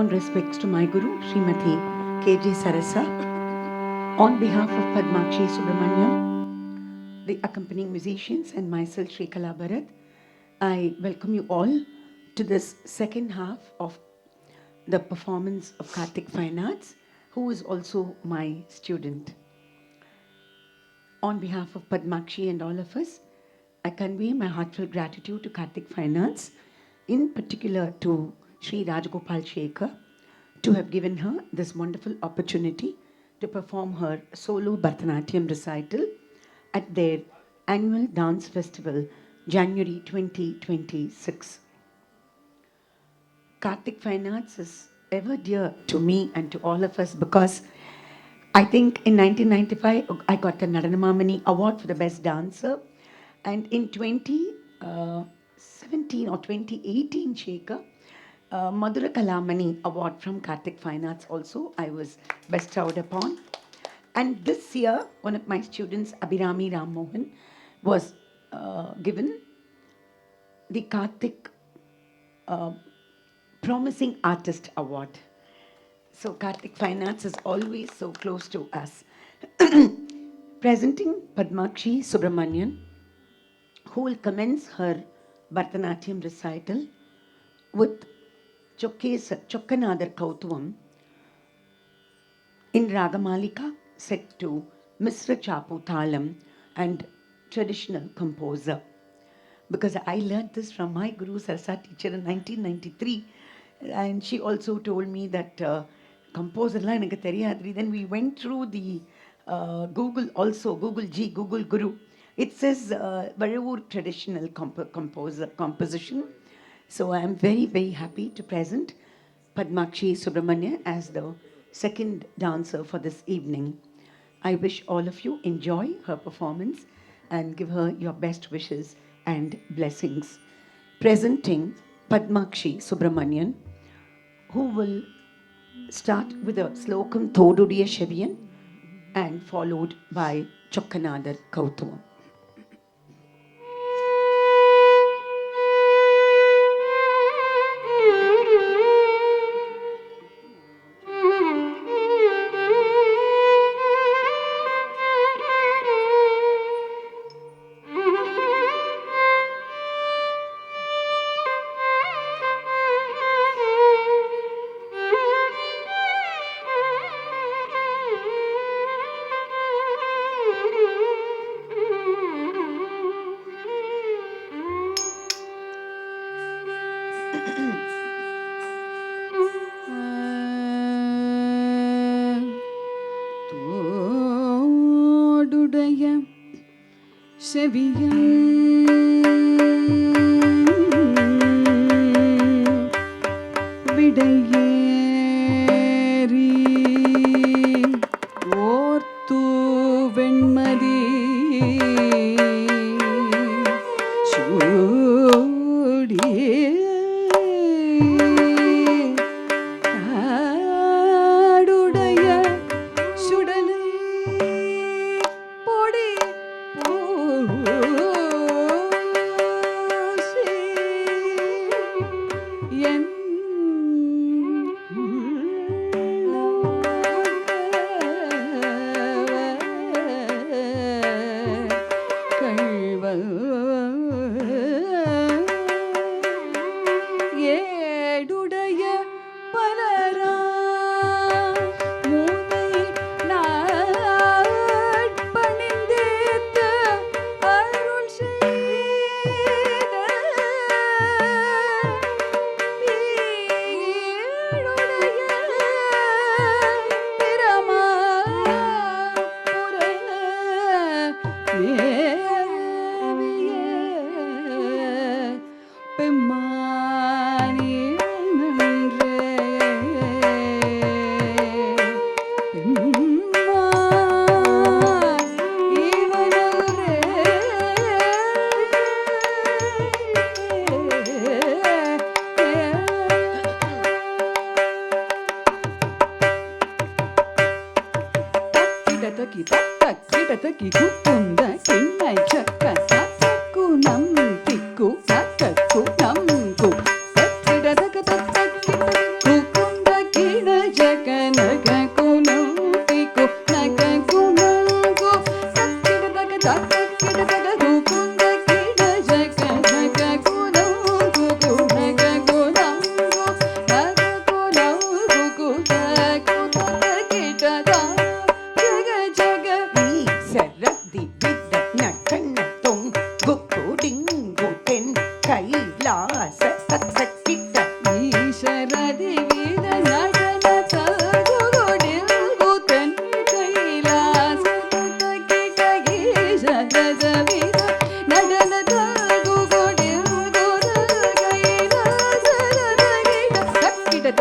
fond respects to my Guru, Srimati K.J. Sarasa. On behalf of Padmakshi Subramaniam, the accompanying musicians, and myself, Sri Kala Bharat, I welcome you all to this second half of the performance of Karthik Fine Arts, who is also my student. On behalf of Padmakshi and all of us, I convey my heartfelt gratitude to Karthik Fine Arts, in particular to Sri Rajagopal Shekhar, to have given her this wonderful opportunity to perform her solo Bharatanatyam recital at their annual dance festival, January 2026. Karthik Fine Arts is ever dear to me and to all of us because I think in 1995 I got the Nadanamamani Award for the Best Dancer, and in 2017 or 2018, Shekhar, Madhura Kalamani Award from Karthik Fine Arts also I was bestowed upon. And this year, one of my students, Abhirami Ram Mohan, was given the Karthik Promising Artist Award. So Karthik Fine Arts is always so close to us. Presenting Padmakshi Subramanian, who will commence her Bharatanatyam recital with Chokkanadar Kauthuvam in Ragamalika, set to Misra Chapu Thalam and traditional composer. Because I learned this from my Guru Sarasa teacher in 1993, and she also told me that composer la enakku theriyadri. Then we went through the Google also, Google G, Google Guru. It says Varavur traditional composition. So I am very, very happy to present Padmakshi Subramanian as the second dancer for this evening. I wish all of you enjoy her performance and give her your best wishes and blessings. Presenting Padmakshi Subramanian, who will start with a slokam Thodudiya Sheviyan and followed by Chokkanadar Kauthuvam. செவியன் விடையேறி ஓர்த்து வெண்மதி சூடி காடுடைய சுடலை பொடி என் ஏடுடைய பலரா மூனை நாட்பணிந்தேத்த அருள் செய்த பீடுடைய பிரமாபுர பெம்மானி நன்றே பெம்மா இவனன்றே தக்கிடதக்கி குக்குந்த கிண்ணை சக்க தக்கு நம் திக்கு தக்கு நம் கு தக்கிடதக்க தக்கி குக்குந்த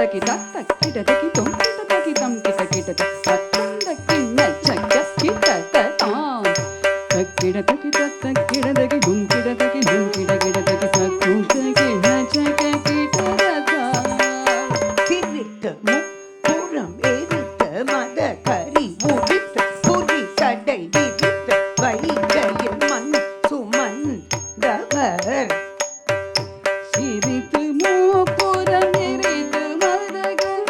தக்கி தத்த கிட்ட தக்கி தொம் கிட்ட தக்கி தம் கிட்ட கிட்ட தக்கந்த கிண்ண சக்க கிட்ட தாம் தக்கிட தக்கி தத்த கிட தக்கி தும் கிட தக்கி தும் கிட கிட தக்கி தக்கும் கிண்ண சக்க கிட்ட தாம் சிரித்து முப்புறம் எரித்து மத கறி உடித்து புரி சடை விரித்து வைகையில் மண் சுமந்தவர் சிரித்து மூப்புறம் எரித்து மதகள்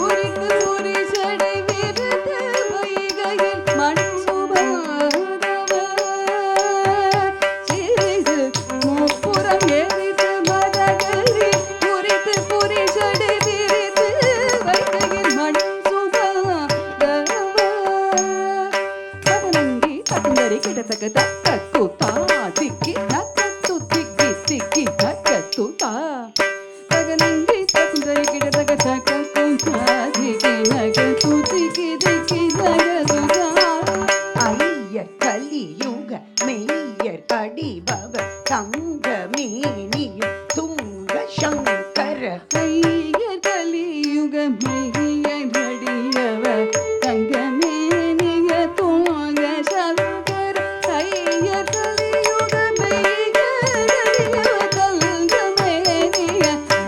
உரித்து உரி சடை விரித்து வைகையில் மண் சுமந்தவர் சிரித்து மூப்புறம் எரித்து மதகள் உரித்து உரி சடை விரித்து வைகையில் மண் சுமந்தவர் தகனங்கி தகுந்தரி கிடத்தக்க தக்கத்து திக்கி நக்கத்து திக்கி திக்கி நக்கத்து தகனங்கி தகுந்தரி கிடத்தக்க தக்கத்து திக்கி நக்கத்து திக்கி திக்கி நக்கத்து ஐயர் கலியுக மெய்யர் அடிபவ தங்க மேனியும் துங்க சங்கர ஐயர் கலியுக மெய்யர் அடிபவர் தங்கமேனிய தூங்க சங்கர ஐயர் கலியுக மெய்யர் அடிபவர் தங்கமேனிய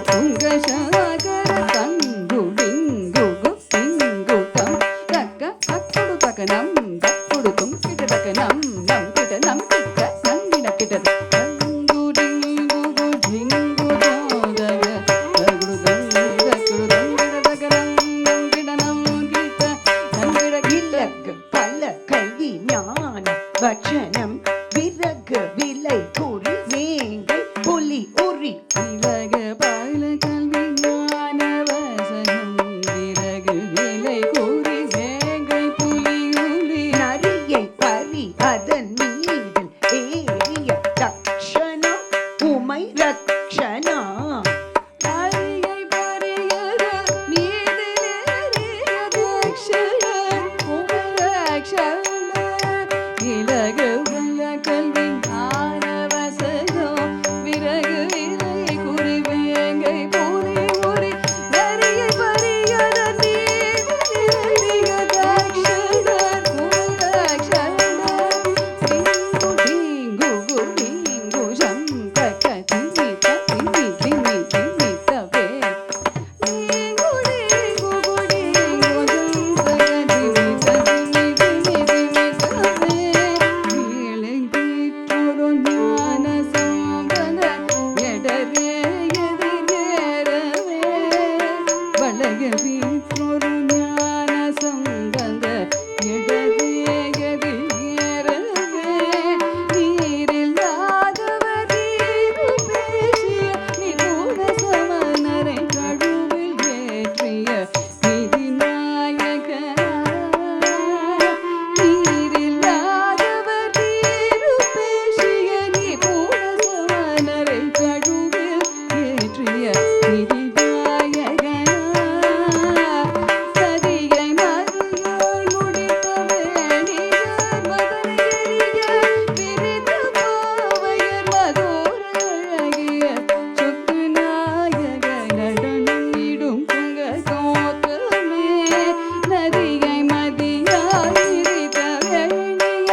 துங்க சங்கர தங்கு டிங்கு குட்டிங்கு தம் தக்க அக்குடு தக்கனம் தக்குடு தும் கிட்ட தக்கனம் நம் கிட்ட நங்கின கிட்ட தங்கு டிங்கு குட்டிங்கு தோதக தகுடு தக்குடு தம் கிட்ட தக்கனம் நம் கிட்ட நங்கிட கிட்ட இலகு பல கல்வி ஞான வச்சனம் விறகு விலை குறி வேங்கை புலி உரி இலக பல கல்வி ஞான வசனம் விறகு விலை கூறி வேங்கை புலி உளி நரியை பறி அதன் மீதில் ஏறிய தக்ஷணா உமை ரக்ஷணா அரியை பரியர மீதிலேறிய தக்ஷணன் உமரக்ஷண இலகு பல கல்வி ஞான வசனம் விறகு விலை குறி வேங்கை புலி உரி நரியை பரியர மீதிலேறிய தக்ஷணன் உமரக்ஷண டிங்கு டிங்கு குடிங்கு சம்பக திமித திமி திமி திமிதவே டிங்கு டிங்கு குடிங்கு சம்பக திமித திமி திமி திமிதவே இளங்கிற்றொரு ஞான சம்பந்த எடரே எதிரேறவே வளைய வீற்றொரு ஞான சம்பந்த எடரே எதிரேறவே நீரில்லாதவர் நீரு பேசிய நிபுண சமணரை கடுவில் ஏற்றிய நிதிநாயக நீரில்லாதவர் நீரு பேசிய நிபுண சமணரை கடுவில் ஏற்றிய நிதிநாயக சதியை மறுயாய் முடித்த வேணியர் மதனையறிய விரித்த பாவையர் மதோர அழகிய சொக்கு நாயக நடனிடும் குங்க கோத்தமே நதியை மதியாய் விரித்த வேணிய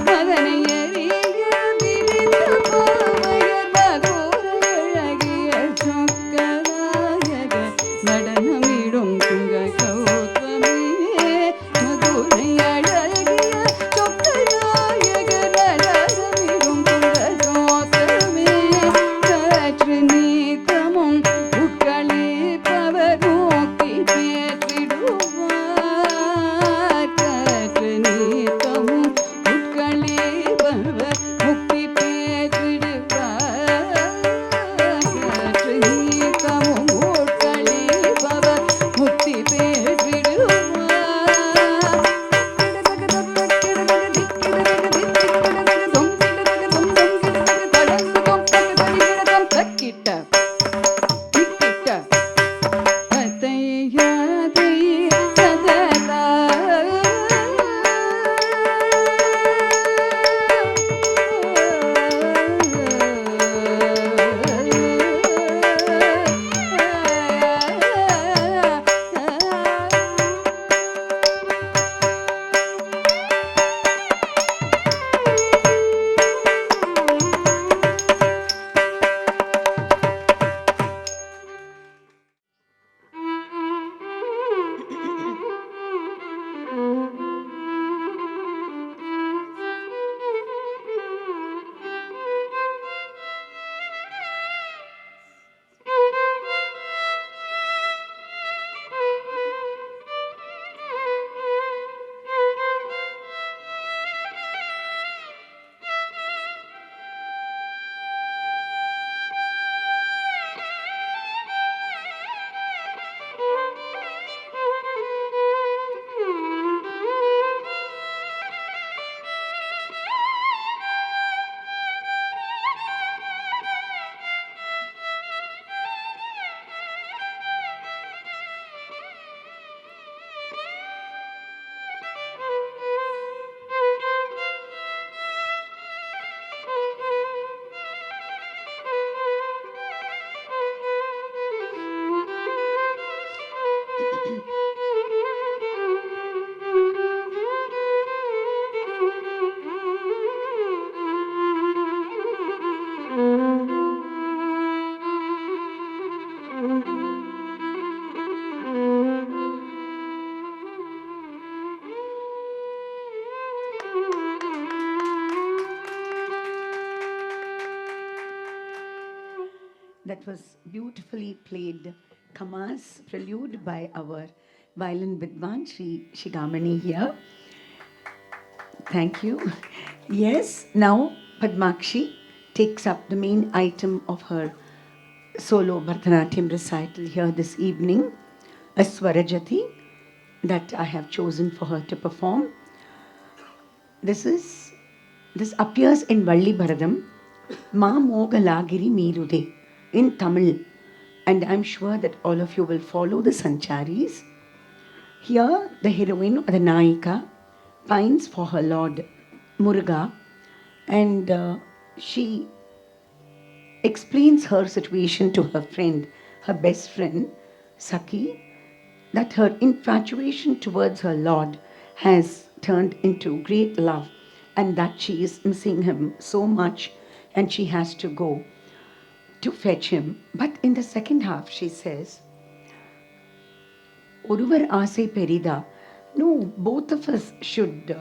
மதனையறிய விரித்த பாவையர் மதோர அழகிய சொக்க நாயக நடனமிடும் குங்க கௌதமே மதுரை அழகிய சொக்க நாயக நடனமிடும் குங்க கௌதமே காற்று நீக்கமும் உட்களிப்பவர் நோக்கி பேற்றிடுவார் காற்று நீக்கமும் உட்களிப்பவர் முக்தி பேற்றிடுவார் காற்று நீக்கமும் உட்களிப்பவர் முக்தி பேற்றிடுவார் தக்கிட்ட திக்கிட்ட அத்தையாதை சதரா That was beautifully played Kamas prelude by our violin Vidwan Sri Shigamani here. Thank you. Yes, now Padmakshi takes up the main item of her solo Bharatanatyam recital here this evening, a Swarajati that I have chosen for her to perform. This appears in Valli Bharadam, Ma Mogalagiri Meerude in Tamil, and I'm sure that all of you will follow the Sancharis. Here, the heroine or the Naika pines for her lord Muruga, and she explains her situation to her friend, her best friend Saki, that her infatuation towards her lord has turned into great love and that she is missing him so much and she has to go to fetch him. But in the second half, she says, Oruvar Ase Perida. No, both of us should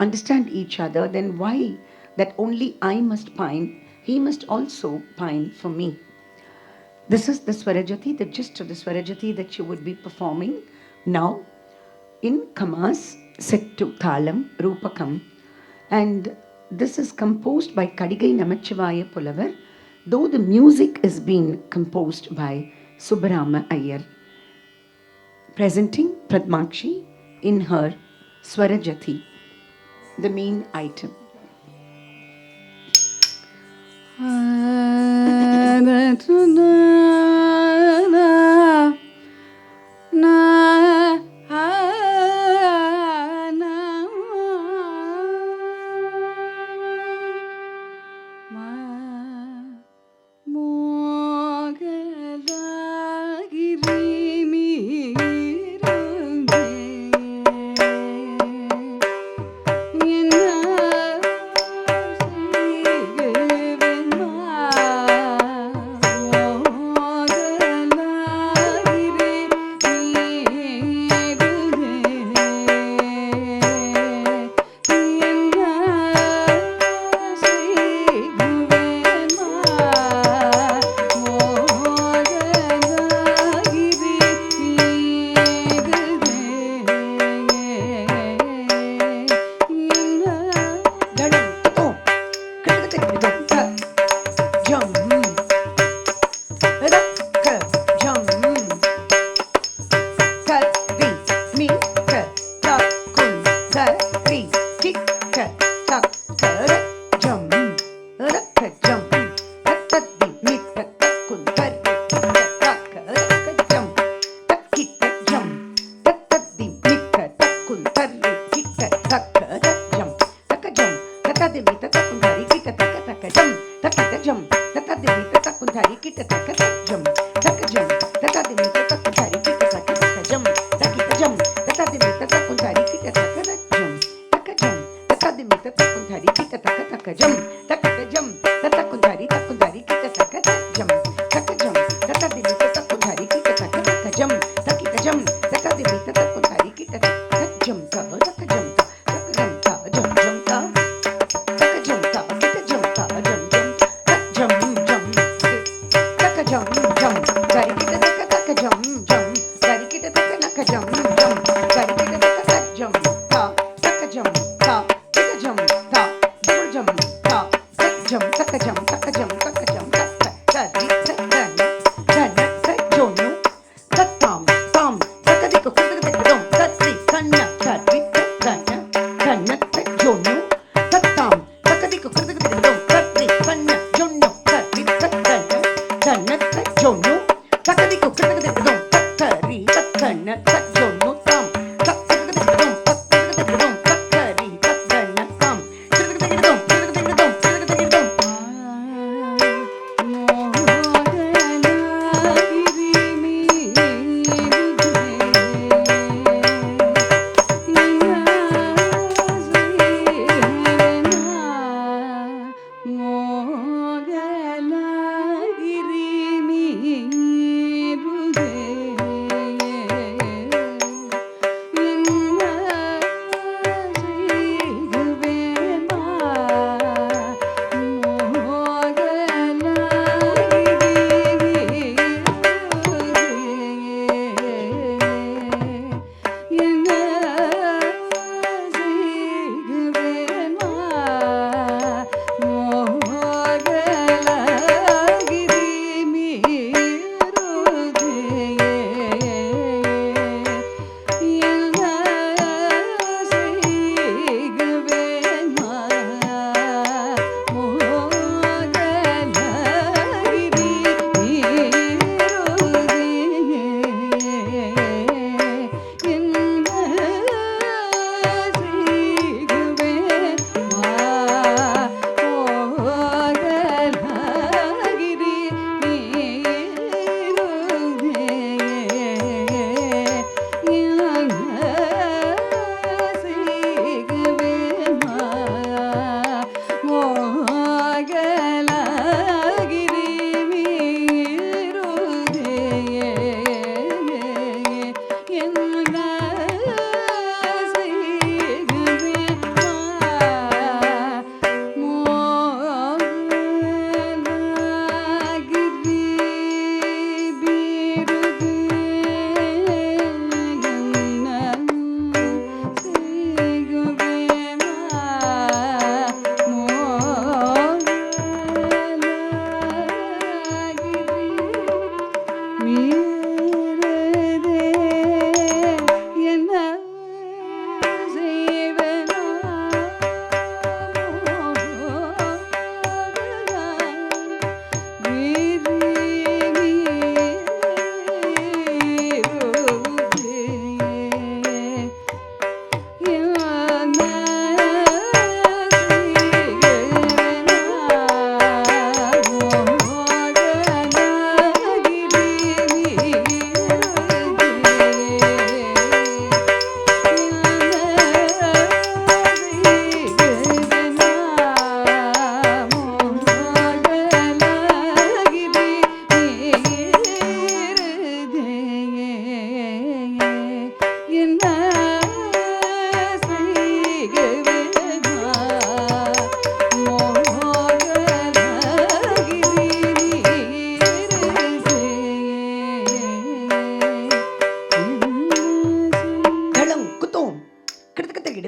understand each other. Then why that only I must pine? He must also pine for me. This is the Swarajati, the gist of the Swarajati that she would be performing now in Kamas, set to Thalam, Rupakam. And this is composed by Kadigai Namachivaya Pulavar, though the music is being composed by Subbarama Iyer. Presenting Padmakshi in her Swarajati, the main item.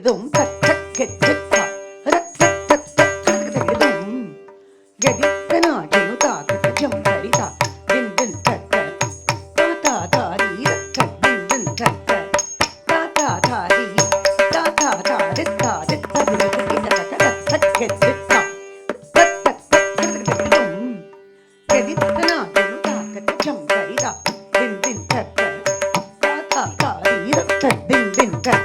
தகதகதகதம் தத்தக்கெச்சக்கா ரத்தத்தத்தத்தகதகதம் கதித்தனாகினு தாகதஜம் சரிதா தின் தின் தத்த தாதா தாரி ரத்த தின் தின் தத்த தாதா தாரி தாதா தாரி தாரி தகதகதகதக ரத்தக்கெச்சக்கா ரத்தத்தத்தகதகதம் கதித்தனாகினு தாகதஜம் சரிதா தின் தின் தத்த தாதா தாரி ரத்த தின் தின் தத்த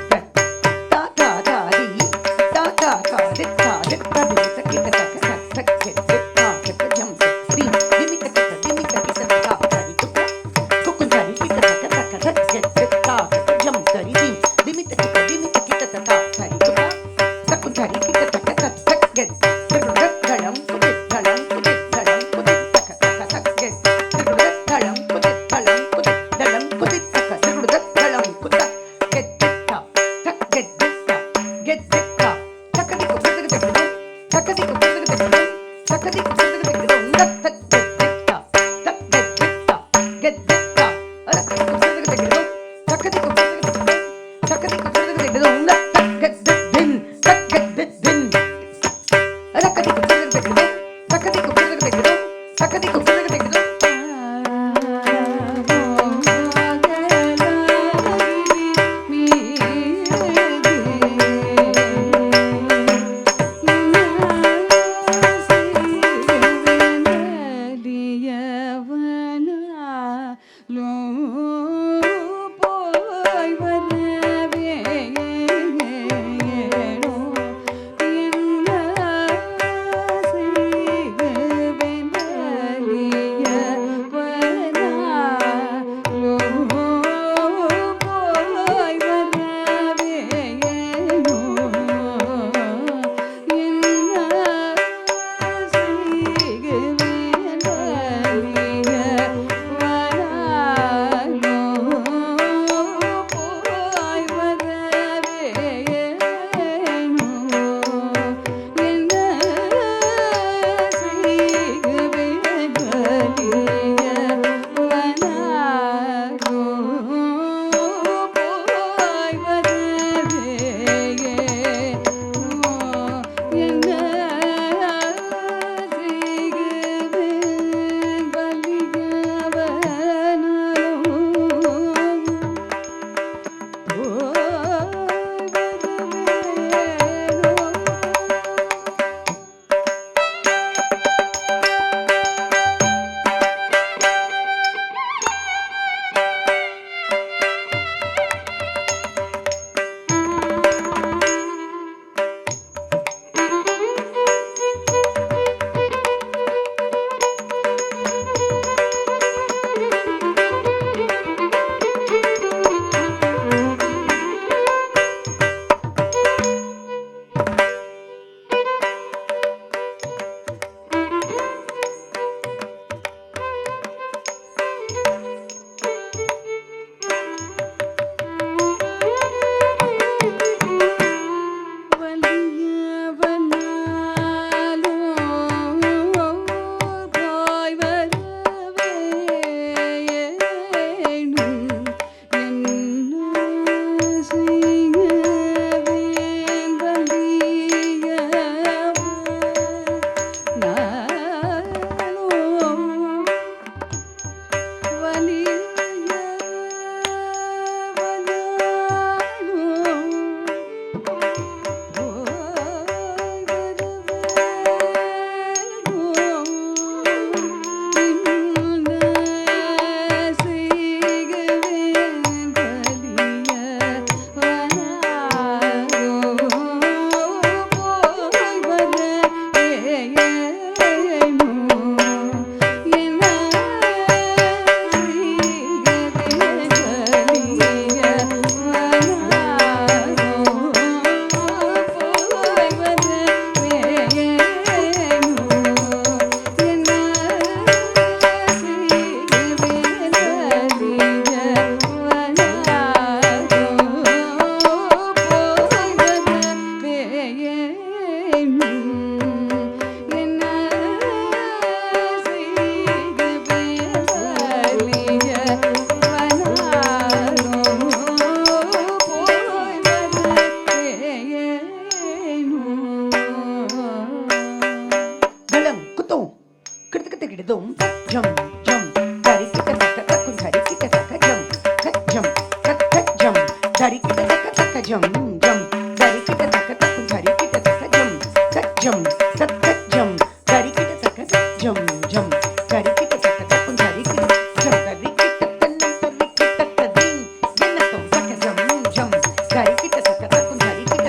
தரிக்கிட்ட தக்க தக்க ஜம் ஜம் தரிக்கிட்ட தக்க தக்கும் தரிக்கிட்ட தக்க ஜம் தஜம் தத்தஜம் தரிக்கிட்ட தக்க ஜம் ஜம் தரிக்கிட்ட தக்க தக்கும் தரிக்கிட்ட ஜம் தரிக்கிட்ட தன்னம் தரிக்கிட்ட ததின் என்னத்தம் தக்க ஜம் ஜம் தரிக்கிட்ட தக்க தக்கும் தரிக்கிட்ட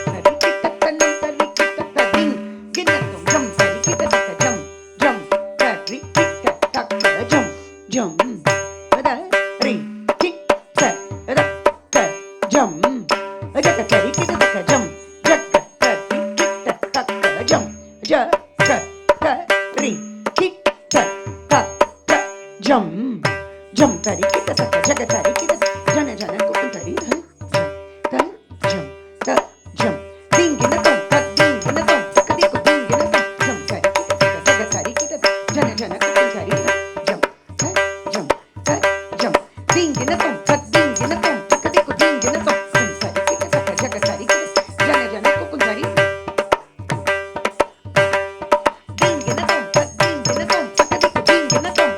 தரிக்கிட்ட தன்னம் தரிக்கிட்ட ததின் என்னத்தம் ஜம் தரிக்கிட்ட தக்க ஜம் ஜம் தரிக்கிட்ட தக்க ஜம் ஜம் அத ரே கிட்ட ரத்த ஜம் ஜக தரிக்கிட்ட தக்க ஜம் ஜக தரிக்கிட்ட தக்க ஜம் ஜக தரிக்கிட்ட தக்க ஜம் ஜம் தரிக்கிட்ட தக்க ஜக தரிக்கிட்ட ஜன ஜன குக்கும் தரி த ஜம் த ஜம் திங்கின தம் த திங்கின தம் தக்கதி கு திங்கின தம் ஜம் தரிக்கிட்ட தக்க ஜக தரிக்கிட்ட ஜன ஜன குக்கும் தரி ஜம் த ஜம் த ஜம் திங்கின தம் த திங்கின தம் தக்கதி கு திங்கின தம் ஜம் தரிக்கிட்ட தக்க ஜக தரிக்கிட்ட ஜன ஜன குக்கும் தரி திங்கின தம் த திங்கின தம் தக்கதி கு திங்கின தம்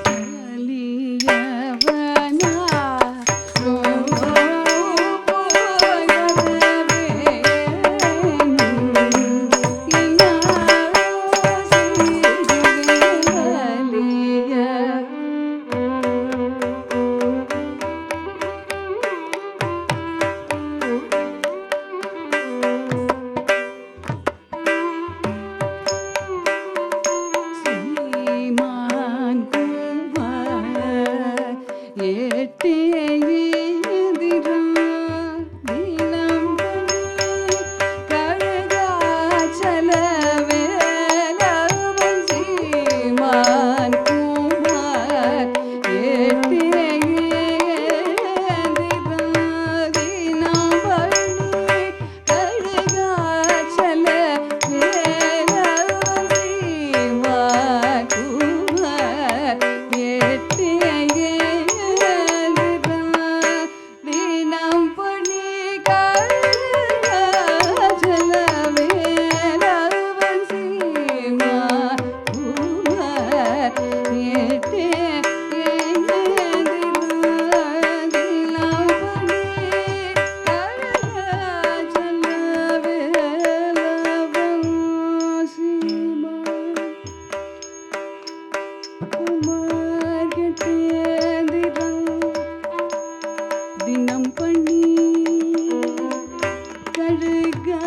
தினம் பண்ணி கழுகா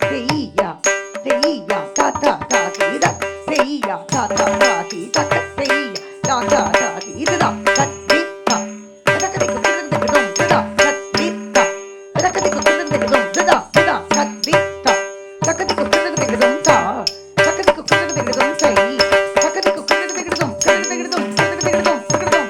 Hey, தக்கதிக்கு கிடதிகிடும் தா தக்கதிக்கு கிடதிகிடும் தை தக்கதிக்கு கிடதிகிடும் கிடதிகிடும் கிடதிகிடும் கிடதிகிடும்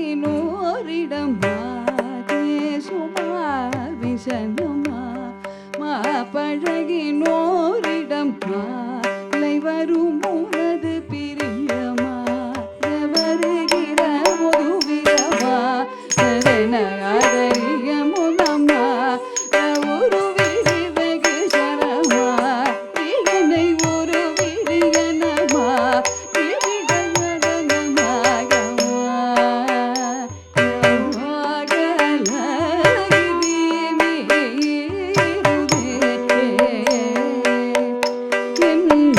பழகினோரிடம் சுமார் விசனமா பழகினோரிடம் மாலை வரும் உனது பிரியமா வருகிற ஒரு விரமா சரண ஆதரிய முனமா ஒரு விழி வெகு சரமா இதனை ஒரு விழியனமா என்ன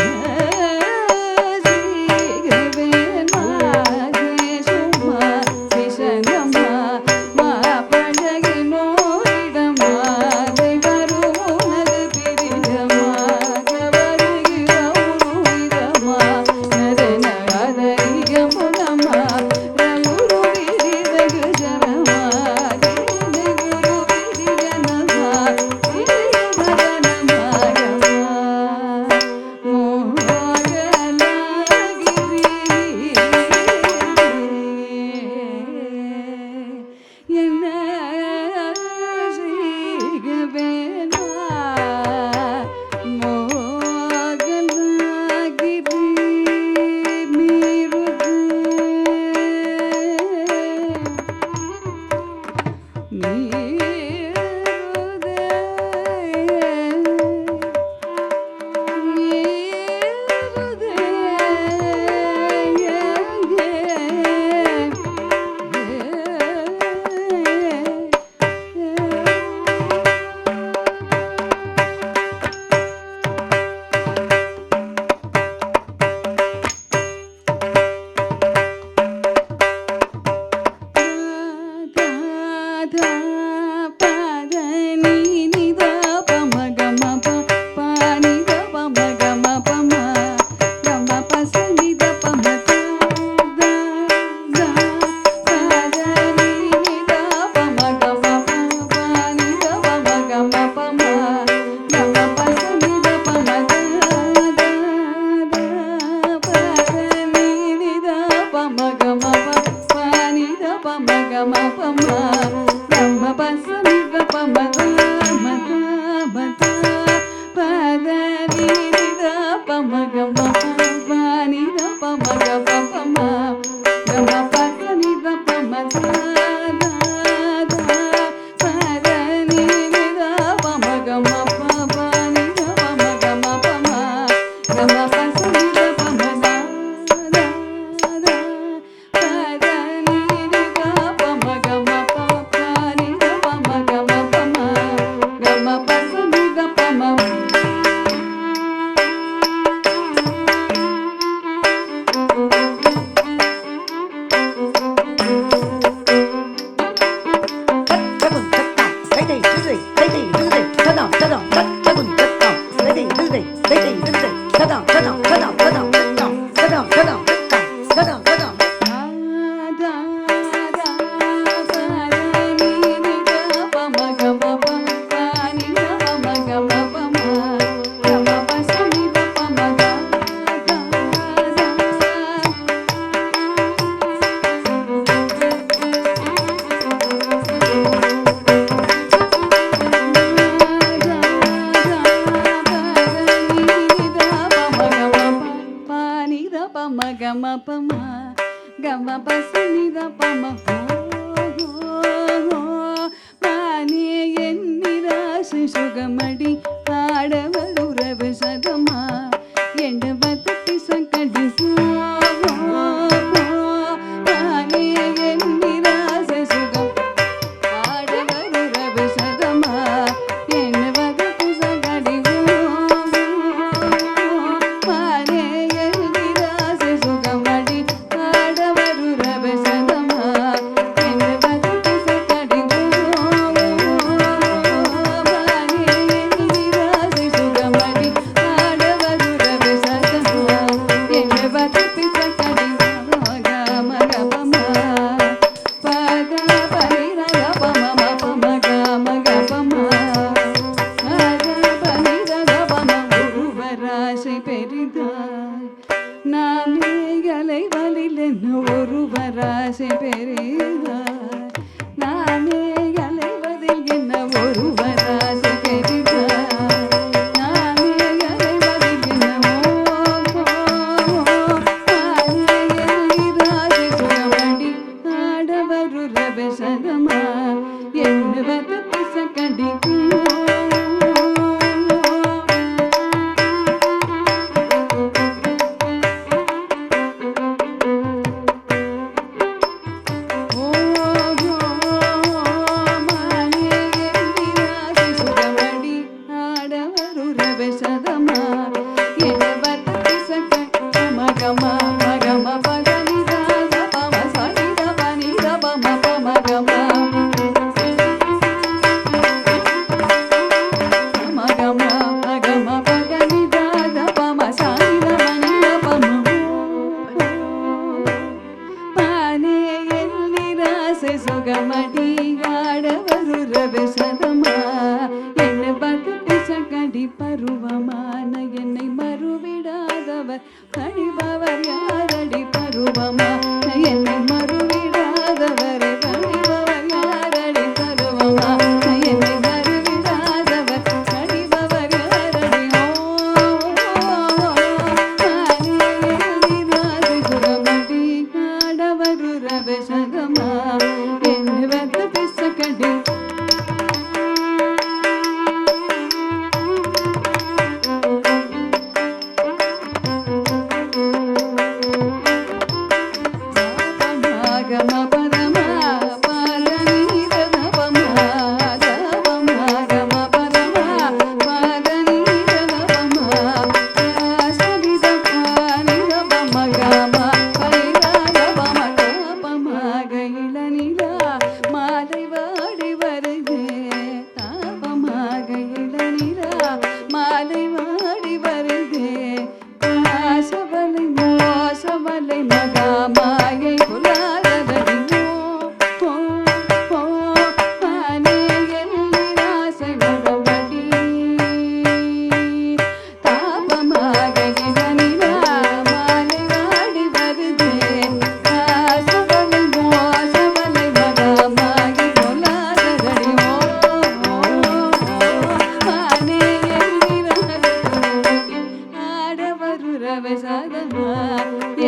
ரவை சதமா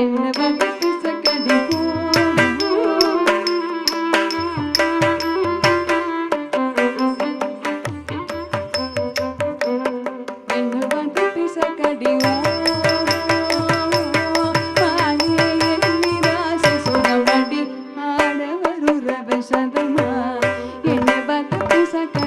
என்ன வந்து பிசக்கடி என்ன வந்து பிசக்கடி சுகமடி ஆடவரு ரவை சதமா என்ன வந்து பிசக்கடி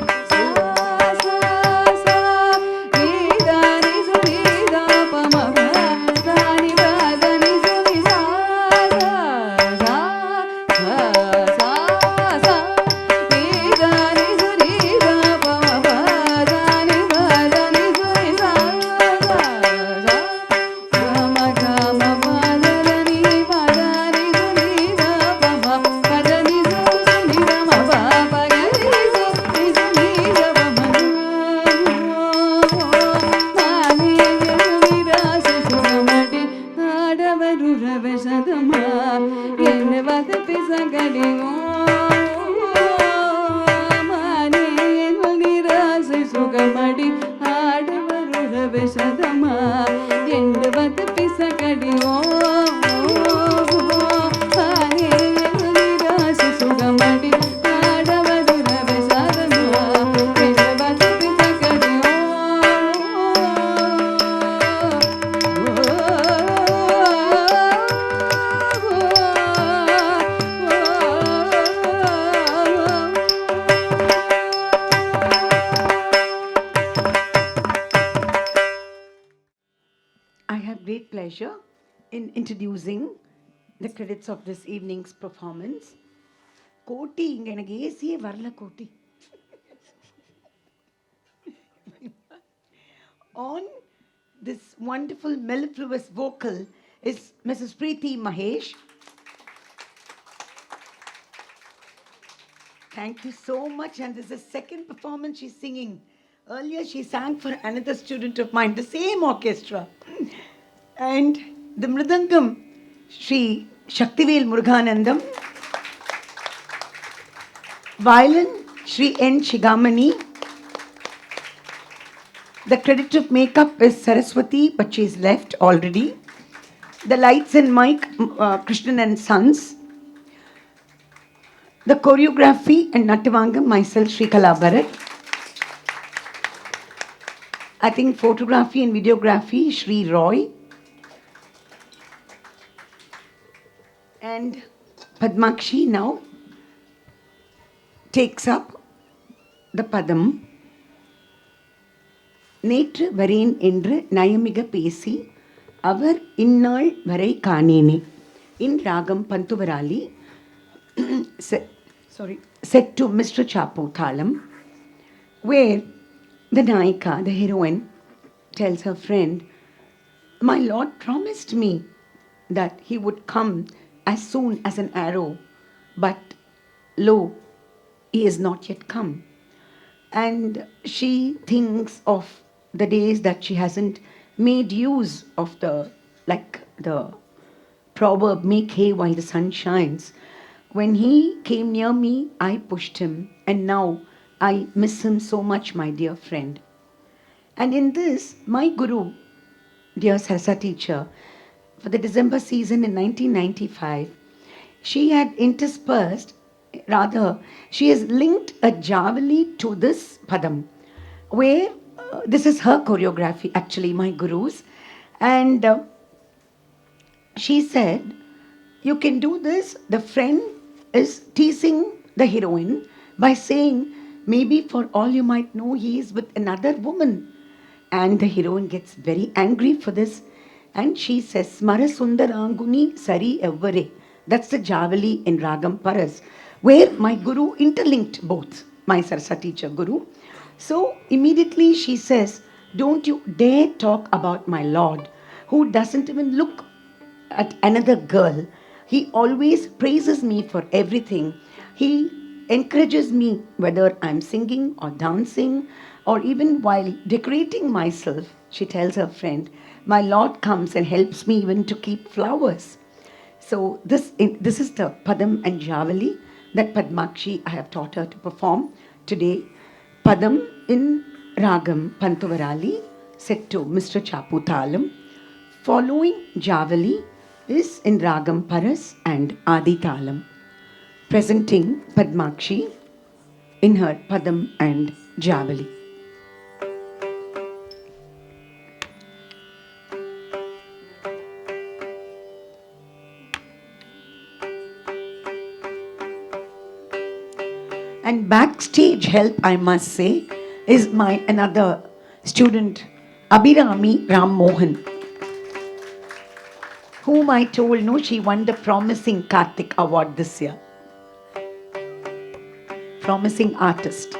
சுகமடி ஆடவரு ரவை சதமா என்ன வந்து பிசகடி சுகமடி ஆடவரு ரவை சதமா என்ன வந்து பிசகடி I have great pleasure in introducing the credits of this evening's performance. கோட்டி இங்க எனக்கு ஏசியே வரல கோட்டி. On this wonderful mellifluous vocal is Mrs. Preeti Mahesh. Thank you so much. And this is the second performance she's singing. Earlier she sang for another student of mine, the same orchestra. And the Mridangam, Sri Shaktivel Muruganandam. Violin, Sri N. Shigamani. The credit of makeup is Saraswati, but she's left already. The lights and mic, Krishnan and Sons. The choreography and Nattavangam, myself, Sri Kala Bharat. I think photography and videography, Sri Roy. And Padmakshi now takes up the Padam. நேற்று வரேன் என்று நயமிக பேசி அவர் இந்நாள் வரை காணேனே in ராகம் Pantuvarali set to Mr. Chapu Thalam, where the Naika, the heroine, tells her friend, "My Lord promised me that he would come as soon as an arrow, but lo, he is not yet come." And she thinks of the days that she hasn't made use of the proverb, make hay while the sun shines. When he came near me, I pushed him, and now I miss him so much, my dear friend. And in this, my Guru, dear Sarsa teacher, for the December season in 1995, she had interspersed, rather, she has linked a Javali to this Padam, where this is her choreography, actually, my Guru's. And she said, you can do this. The friend is teasing the heroine by saying, maybe for all you might know, he is with another woman. And the heroine gets very angry for this. And she says, Smara Sundaranguni Sari Evare. That's the Javali in Ragam Paras, where my Guru interlinked both, my Sarsa teacher Guru. So immediately she says, don't you dare talk about my Lord, who doesn't even look at another girl. He always praises me for everything. He encourages me whether I'm singing or dancing or even while decorating myself. She tells her friend, my Lord comes and helps me even to keep flowers. So this is the Padam and Javali that Padmakshi I have taught her to perform today. Padam in Ragam Pantuvarali, set to Mr. Chapu Thalam, Following Javali is in Ragam Paras and Adi Talam, presenting Padmakshi in her Padam and Javali. And backstage help, I must say, is my another student, Abhirami Ram Mohan, whom I told, no, she won the Promising Karthik Award this year. Promising artist.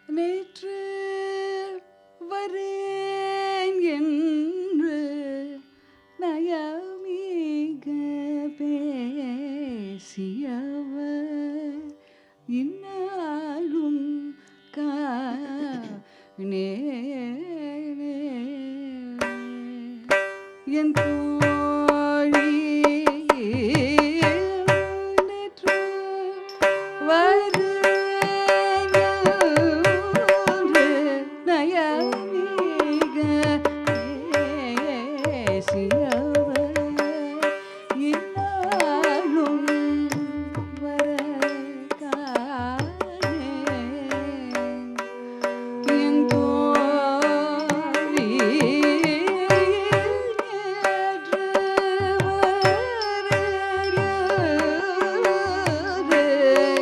நேற்று வரேன் என்று நயமிக பேசியவர் இன்னாலும் காணே என் தோழி நேற்று வரேன் என்று நயமிக பேசியவர் இன்னாலும் வரக்கானேன் என் தோழி நேற்று வரேன்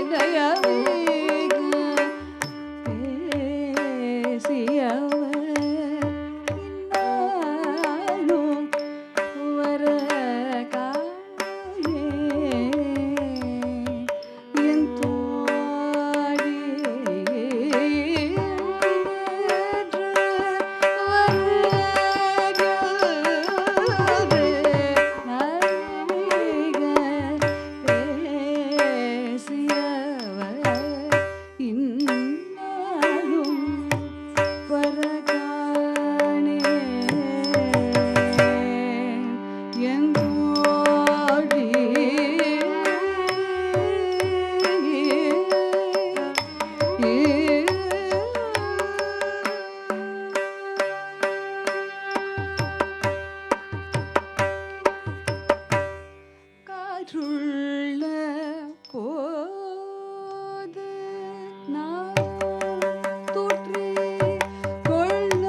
நயமிக பேசியவர் இன்னாலும் வரக்கானேன் என் தோழி நேற்று காற்றுள்ள போது நான் தூற்றி கொள்ளாமலே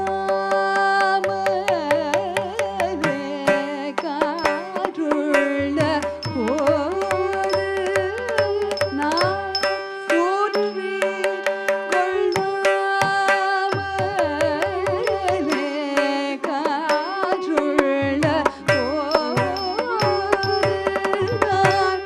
காற்றுள்ள போது நான் தூற்றி கொள்ளாமலே காற்றுள்ள போது நான்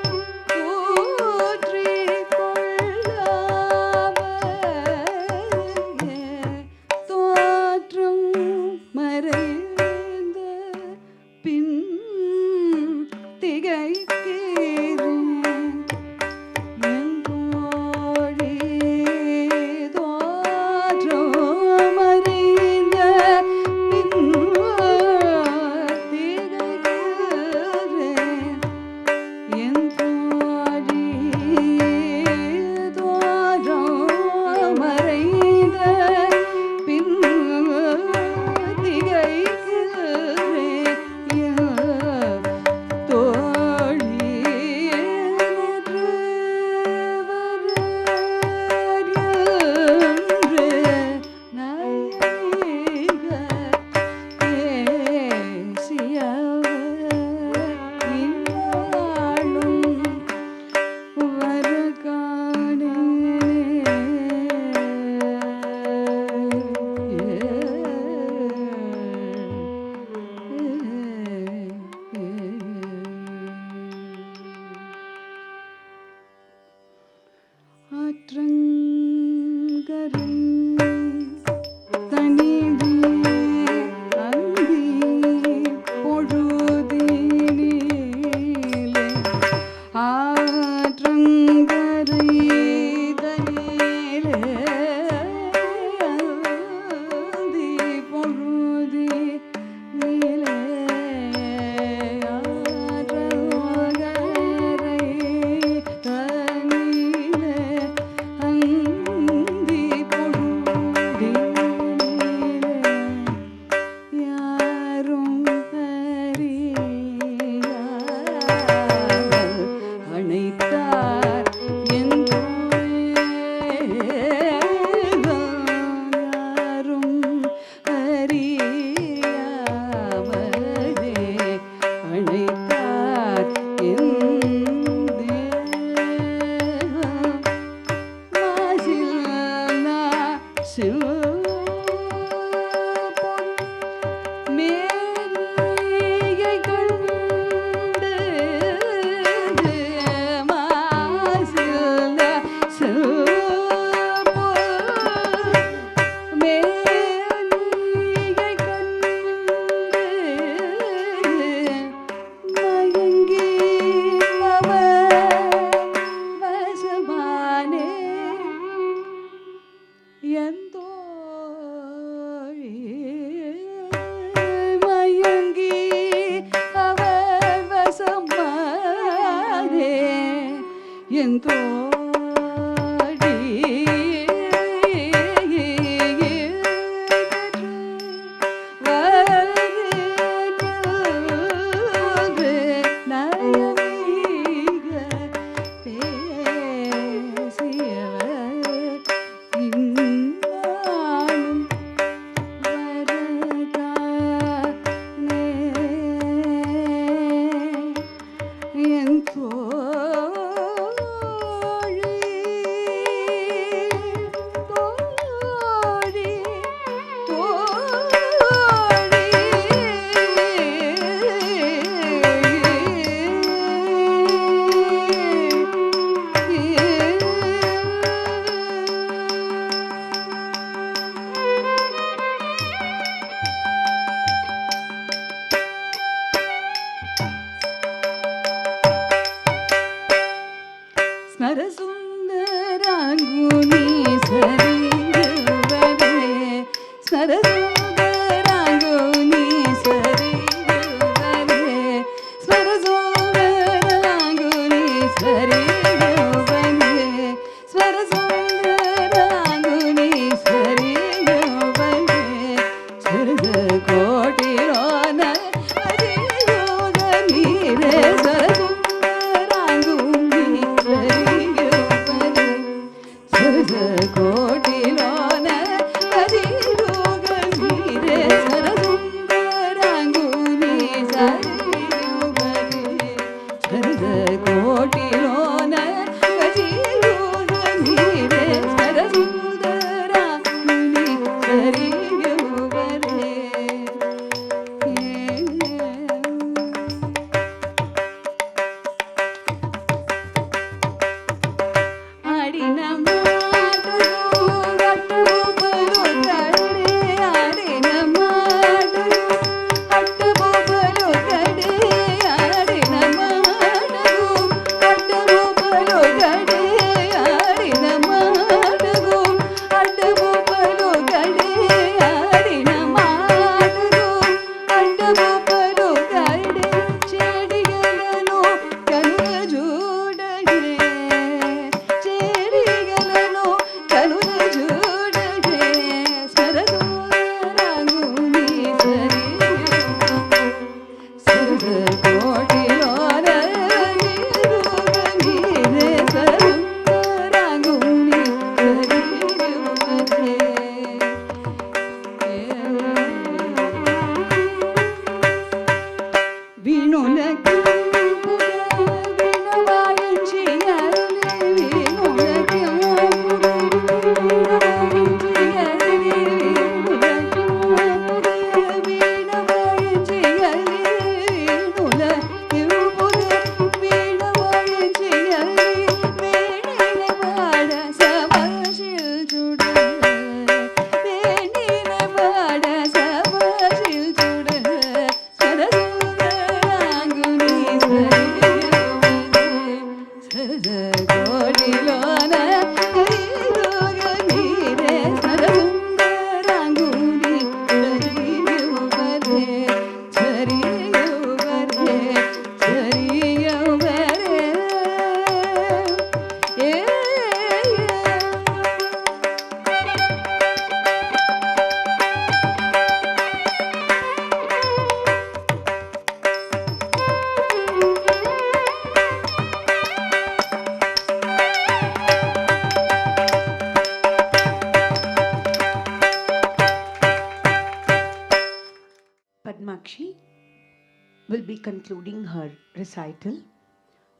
concluding her recital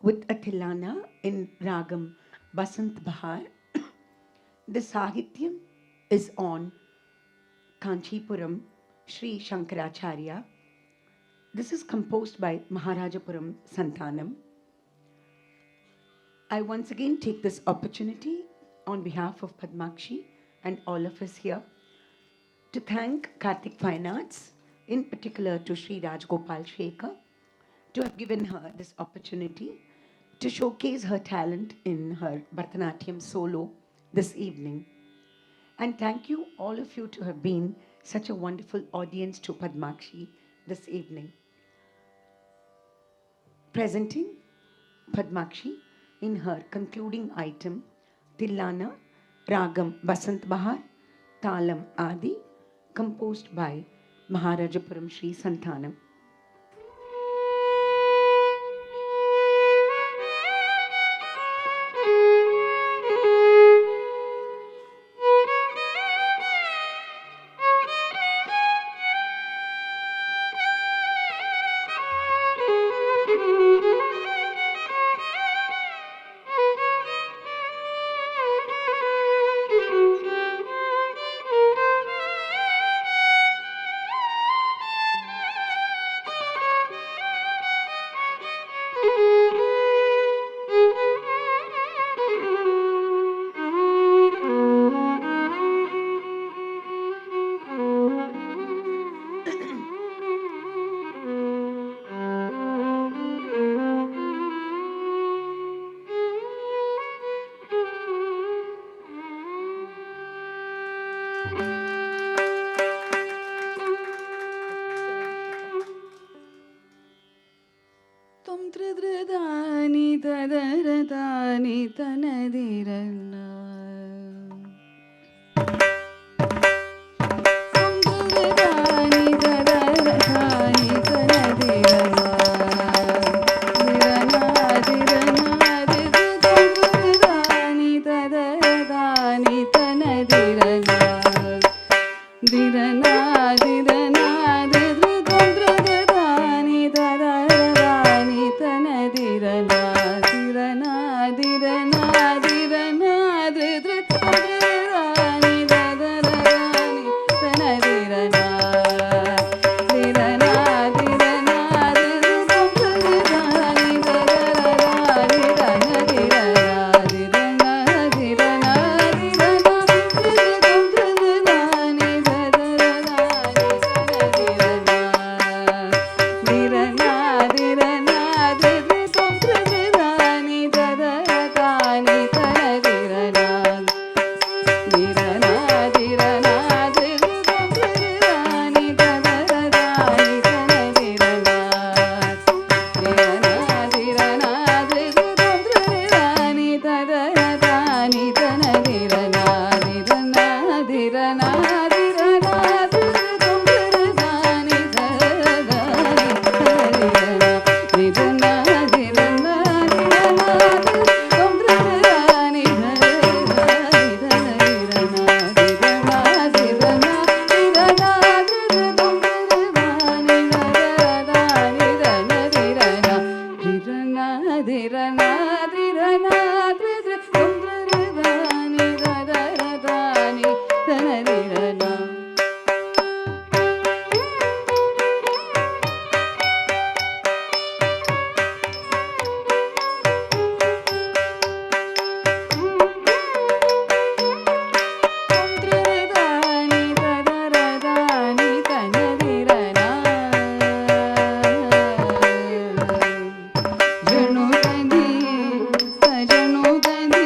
with a tilana in Ragam Basant Bahar. The Sahityam is on Kanchipuram Sri Shankaracharya. This is composed by Maharajapuram Santanam. I once again take this opportunity on behalf of Padmakshi and all of us here to thank Karthik Fine Arts, in particular to Sri Rajgopal Shekhar, to have given her this opportunity to showcase her talent in her Bharatanatyam solo this evening. And thank you, all of you, to have been such a wonderful audience to Padmakshi this evening. Presenting Padmakshi in her concluding item, Tilana, Ragam Basant Bahar, Talam Adi, composed by Maharajapuram Sri Santanam. ತ್ರಿದೃದಾನಿ ತದರದಾನಿ ತನದಿರನ್ನ ತ್ರಿದೃದಾನಿ ತದರದಾನಿ ತನದಿರನ್ನ ತ್ರಿದೃದಾನಿ ತದರದಾನಿ ತನದಿರನ್ನ ದಿರನ ದಿರನ ತ್ರಿದೃದಾನಿ ತದರದಾನಿ ತನದಿರನ ದಿರನ ದಿರನ ದಿರನ ತ್ರಿದೃದಾನಿ ತದರದಾನಿ ತನದಿರನ ದಿರನ ದಿರನ ತ್ರಿದೃದಾನಿ ತದರದಾನಿ ತನದಿರನ ದಿರನ ದಿರನ ದಿರನ ತ್ರಿದೃದಾನಿ ತದರದಾನಿ ತನದಿರನ ದಿರನ ದಿರನ ತ್ರಿದೃದಾನಿ ತದರದಾನಿ ತನದಿರನ ದಿರನ ದಿರನ ತ್ರಿದೃದಾನಿ ತದರದಾನಿ ತನದಿರನ ದಿರನ ದಿರನ ತ್ರಿದೃದಾನಿ ತದರದಾನಿ ತನದಿರನ ದಿರನ ದಿರನ ದಿರನ ತ್ರಿದೃದಾನಿ ತದರದಾನಿ ತನದಿರನ ದಿರನ ದಿರನ ದಿರನ ತ್ರಿದೃದಾನಿ ತದರದಾನಿ ತನದಿರನ ದಿರನ ದಿರನ ದಿರನ ತ್ರಿದೃದಾನಿ ತದರದಾನಿ ತನದಿರನ ದಿರನ ದಿರನ ದಿರನ ತ್ರಿದೃದಾನಿ ತದರದಾನಿ ತನದಿರನ ತ್ರಿದೃದಾನಿ ತದರದಾನಿ ತನದಿರನ ಜನುಗದಿ ಸಜನುಗದಿ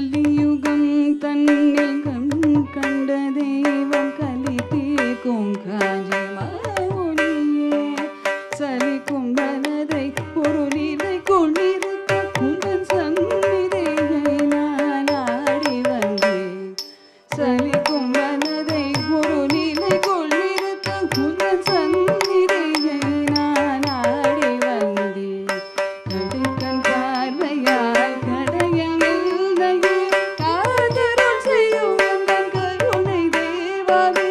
கலியுகம் தன்னில் கண்ட தெய்வம் கலி தீர்க்கும் காஞ்சிமாவுனியே சலிக்கும் மனதை பொருளிலை கொண்டிருக்க குந்தன் சந்நிதியை நான் ஆடி வந்தேன் சலிக்கும் மனதை பொருளிலை கொண்டிருக்க குந்தன் சந்நிதியை நான் ஆடி வந்தேன் கடுக்கன் பார்வையால் கடையில் நில்லையே காதருள் செய்யும் எந்தன் கருணை தேவாவே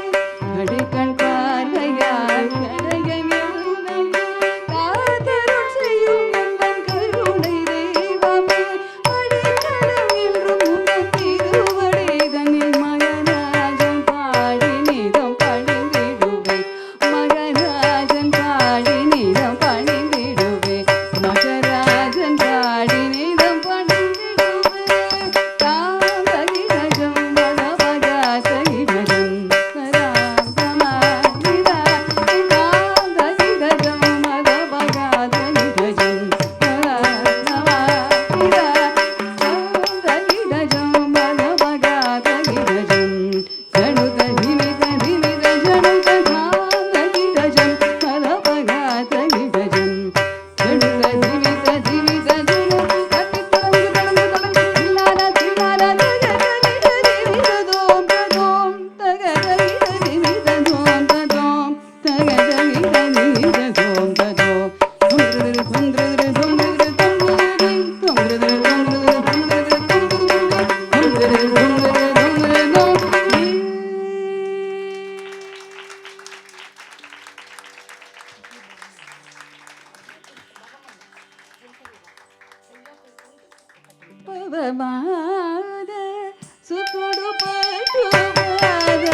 கடுக்கன் பார்வையால் கடையில் நில்லையே காதருள் செய்யும் எந்தன் கருணை தேவாவே அடிக்கலம் என்றும் உந்தன் திருவடி தன்னில் மகராஜன் பாடி நிதம் பணிந்திடுவே மகராஜன் பாடி நிதம் பணிந்திடுவே மகராஜன் பாடி நிதம் பணிந்திடுவே தாங்கி கஜம் மதமகா சகிதம் ராமமானிதா தாங்கி கஜம் மதமகா சகிதம் ராமமானிதா தாங்கி கஜம் மதமகா சகிதம் ஜனுத நிமித நிமித ஜனுத தாங்கி கஜம் மதமகா சகிதம் ஜனுத நிமித நிமித ஜனுத கட்டி தொடங்கு தொடங்கு தொடங்கு தில்லால தில்லால தகதகிட நிமிததோம் ததோம் தகதகிட நிமிததோம் ததோம் தகதகிட நிமிததோம் ததோம் தொங்கிரு தொங்கிரு தொங்கிரு தொங்கிரு தொங்கிரு தொங்கிரு தொங்கிரு పవమాద సుతుడు పట్టుమాద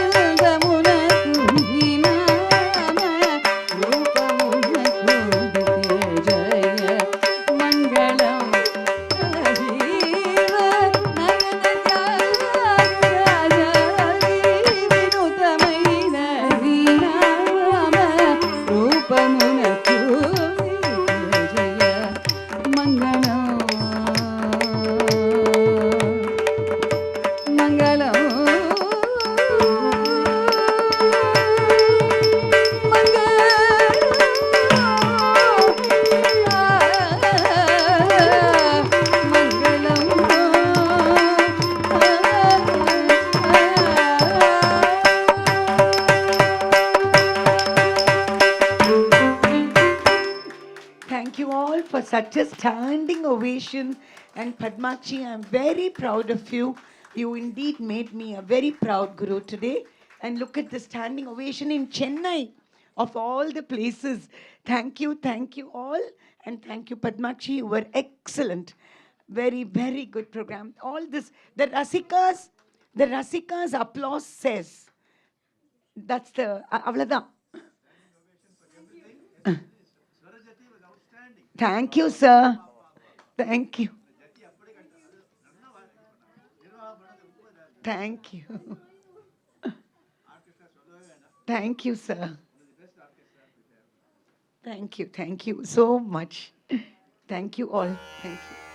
విల్గమునకు వినామ రూపమునకు జయ మంగళం జీవ నయన రాజారి వినుతమైన వినామ రూపమునకు జయ మంగళం మంగళం Thank you all for such a standing ovation. And Padmakshi, I'm very proud of you. You indeed made me a very proud guru today. And look at the standing ovation in Chennai, of all the places. Thank you all. And thank you, Padmakshi. You were excellent. Very, very good program. All this, the Rasikas applause says. That's the, avladhan. Thank you, sir. Thank you. Thank you. Thank you, sir. Thank you so much. Thank you all. Thank you.